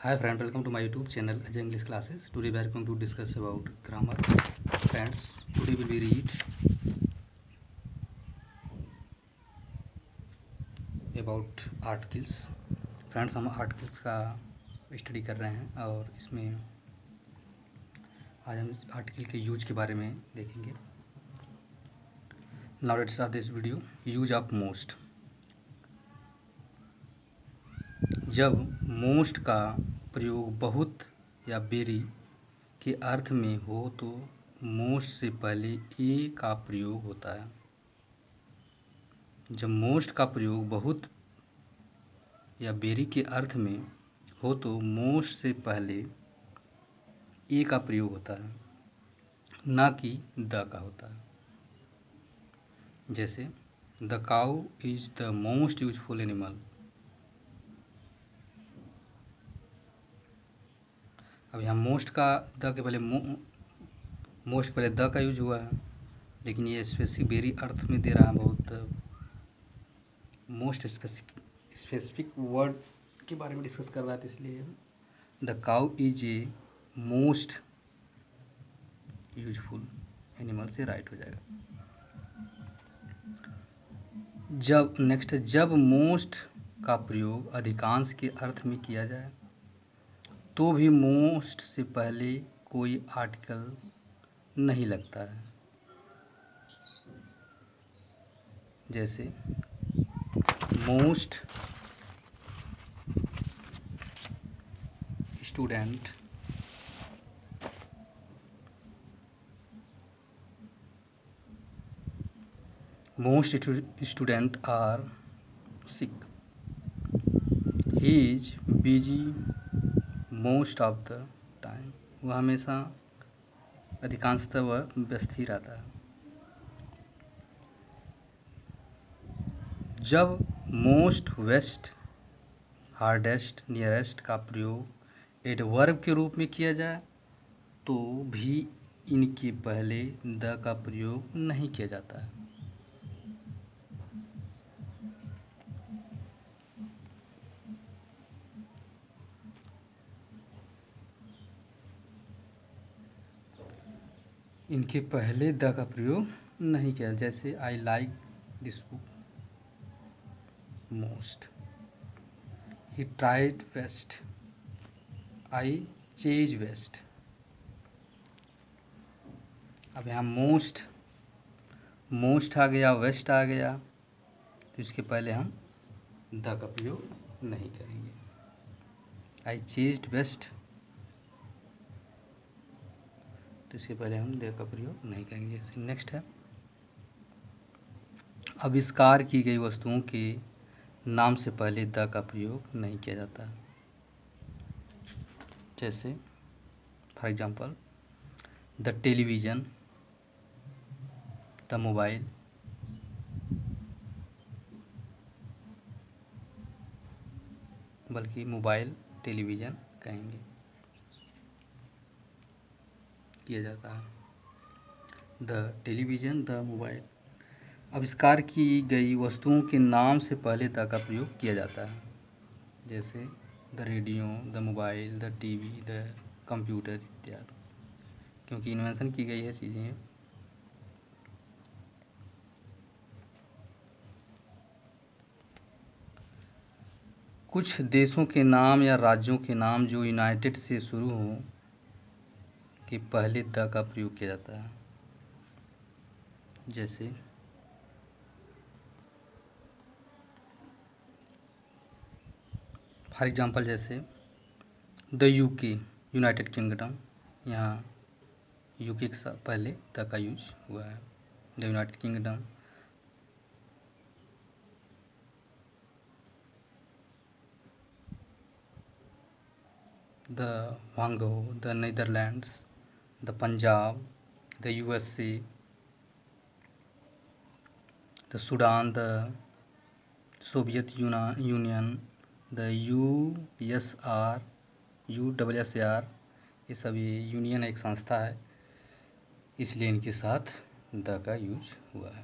Hi friend, welcome to my YouTube channel Ajay English Classes. Today we are going to discuss about grammar. Friends, today we will read about articles. Friends, हम articles का study कर रहे हैं और इसमें आज हम article के यूज के बारे में देखेंगे. Now let's start this video. Use of most. जब मोस्ट का प्रयोग बहुत या वेरी के अर्थ में हो तो मोस्ट से पहले ए का प्रयोग होता है. जब मोस्ट का प्रयोग बहुत या वेरी के अर्थ में हो तो मोस्ट से पहले ए का प्रयोग होता है, ना कि द का होता है. जैसे the cow is the most useful animal. अब यहाँ मोस्ट का द के पहले मोस्ट पहले द का यूज हुआ है, लेकिन ये स्पेसिफिक वेरी अर्थ में दे रहा है. बहुत मोस्ट स्पेसिफिक वर्ड के बारे में डिस्कस कर रहा है, तो इसलिए the cow is a most useful animal से राइट हो जाएगा. जब नेक्स्ट है, जब मोस्ट का प्रयोग अधिकांश के अर्थ में किया जाए तो भी मोस्ट से पहले कोई आर्टिकल नहीं लगता है. जैसे most student are sick. He is busy most of the time. वह हमेशा अधिकांशतः वह व्यस्त ही रहता है. जब मोस्ट, वेस्ट, हार्डेस्ट, नियरेस्ट का प्रयोग एडवर्ब के रूप में किया जाए तो भी इनके पहले द का प्रयोग नहीं किया जाता है. इनके पहले द का प्रयोग नहीं किया. जैसे I like this book most. He tried best. I chase best. अब यहाँ मोस्ट आ गया, वेस्ट आ गया, तो इसके पहले हम द का प्रयोग नहीं करेंगे. आई चेज्ड वेस्ट, तो इसके पहले हम द का प्रयोग नहीं करेंगे. जैसे नेक्स्ट है, आविष्कार की गई वस्तुओं के नाम से पहले द का प्रयोग नहीं किया जाता है. जैसे for example the television, the mobile, बल्कि मोबाइल टेलीविज़न कहेंगे, किया जाता है. The television, the mobile. आविष्कार की गई वस्तुओं के नाम से पहले द का प्रयोग किया जाता है. जैसे the radio, the mobile, the TV, the computer इत्यादि, क्योंकि इन्वेंशन की गई है चीज़ें. कुछ देशों के नाम या राज्यों के नाम जो यूनाइटेड से शुरू हों के पहले द का प्रयोग किया जाता है. जैसे फॉर एग्जांपल जैसे द यूके, यूनाइटेड किंगडम. यहाँ यूके के पहले द का यूज हुआ है. The United Kingdom. द वांगो, the Netherlands, the Punjab, the USA, the Sudan, the Soviet Union, the USR, USR. ये सब ये यूनियन एक संस्था है, इसलिए इनके साथ द का यूज हुआ है.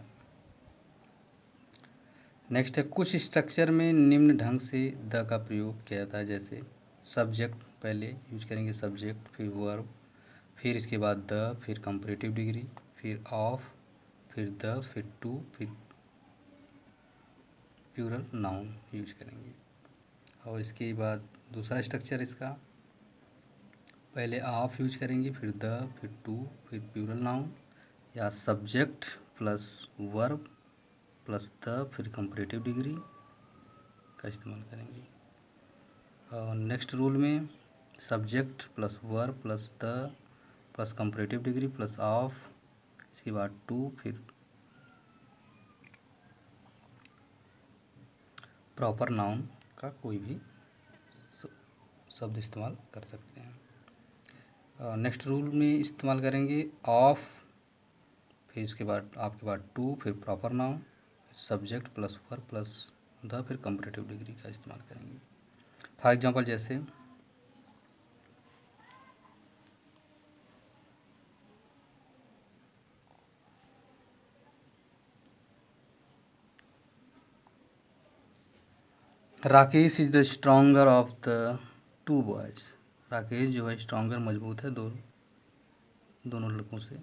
नेक्स्ट है, कुछ स्ट्रक्चर में निम्न ढंग से द का प्रयोग किया जाता है. जैसे सब्जेक्ट पहले यूज करेंगे, सब्जेक्ट, फिर वर्ब, फिर इसके बाद द, फिर कंपैरेटिव डिग्री, फिर ऑफ, फिर द, फिर टू, फिर प्लूरल नाउन यूज करेंगे। और इसके बाद दूसरा स्ट्रक्चर इसका, पहले ऑफ यूज करेंगे, फिर द, फिर टू, फिर प्लूरल नाउन, या subject plus verb plus the, फिर कंपैरेटिव डिग्री का इस्तेमाल करेंगे। और नेक्स्ट रूल में subject plus verb plus the plus comparative degree plus of, इसके बाद टू, फिर प्रॉपर नाउन का कोई भी शब्द इस्तेमाल कर सकते हैं। नेक्स्ट रूल में इस्तेमाल करेंगे ऑफ, फिर इसके बाद आपके बाद टू, फिर proper noun, subject plus verb plus the, फिर कंपैरेटिव डिग्री का इस्तेमाल करेंगे। फॉर एग्जांपल जैसे Rakesh is the stronger of the two boys. Rakesh जो है स्ट्रॉन्गर, मजबूत है दोनों लड़कों से।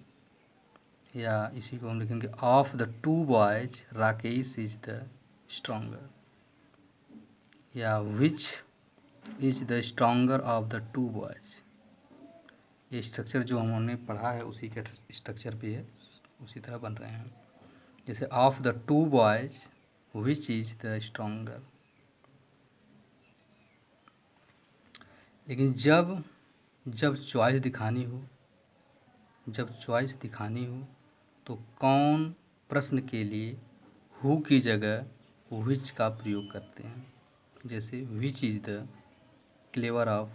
या इसी को हम लिखेंगे of the two boys Rakesh is the stronger, या which is the stronger of the two boys. ये स्ट्रक्चर जो हमने पढ़ा है उसी के स्ट्रक्चर पे है, उसी तरह बन रहे हैं। जैसे of the two boys which is the stronger. लेकिन जब जब चॉइस दिखानी हो तो कौन प्रश्न के लिए हु की जगह विच का प्रयोग करते हैं। जैसे which is the clever of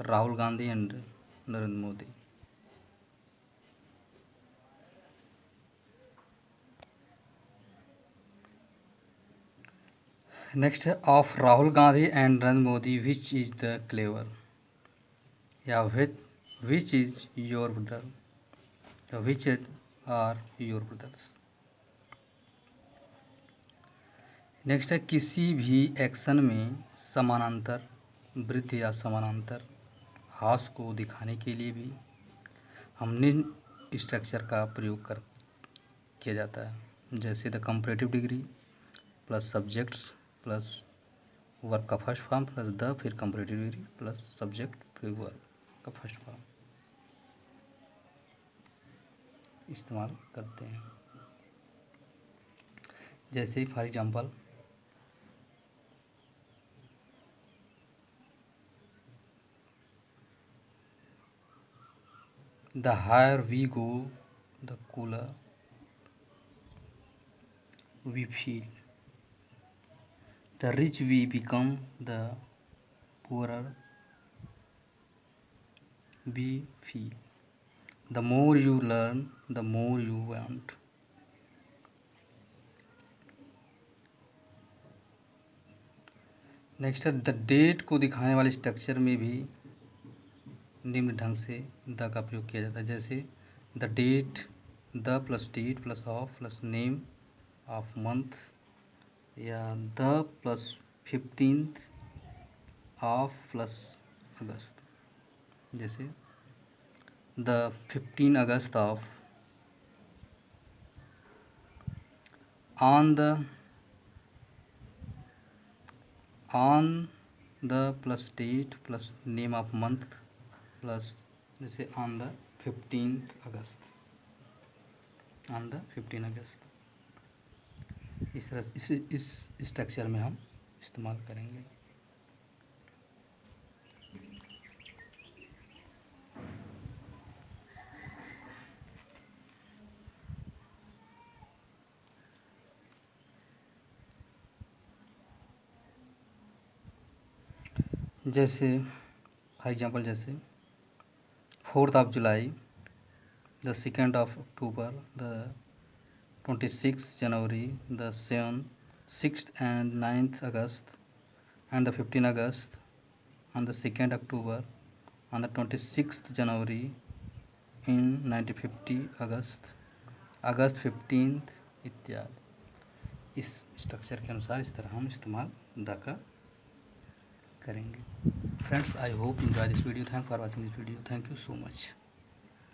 Rahul Gandhi and Narendra Modi. Next है of Rahul Gandhi and Narendra Modi which is the clever, या विच इज़ योर ब्रदर, या which are your brothers. Next है किसी भी एक्शन में समानांतर वृद्धि या समानांतर ह्रास को दिखाने के लिए भी हम निम्न स्ट्रक्चर का प्रयोग किया जाता है। जैसे the comparative degree plus subject plus verb का फर्स्ट फॉर्म प्लस द, फिर कंपैरेटिव डिग्री प्लस सब्जेक्ट फिर वर्ब का फर्स्ट फॉर्म इस्तेमाल करते हैं। जैसे for example the higher we go the cooler we feel, the rich we become the poorer we feel, the more you learn the more you want। Next है the date को दिखाने वाले structure में भी निम्न ढंग से द का प्रयोग किया जाता है। जैसे the date, the plus date plus of plus name of month, या the plus 15th of plus August. जैसे the 15 August of, on the plus date plus name of month plus, जैसे on the 15th August, on the 15 August. इस तरह इस structure में हम इस्तेमाल करेंगे। जैसे फॉर एग्जांपल जैसे 4th of July, the 2nd of October, the 26th January, the 6th and 9th August, and the 15th August, on the 2nd October, on the 26th January in 1950 August 15th इत्यादि। इस structure के अनुसार इस तरह हम इस्तेमाल the का करेंगे। Friends, I hope enjoy this video. Thank for watching this video. Thank you so much.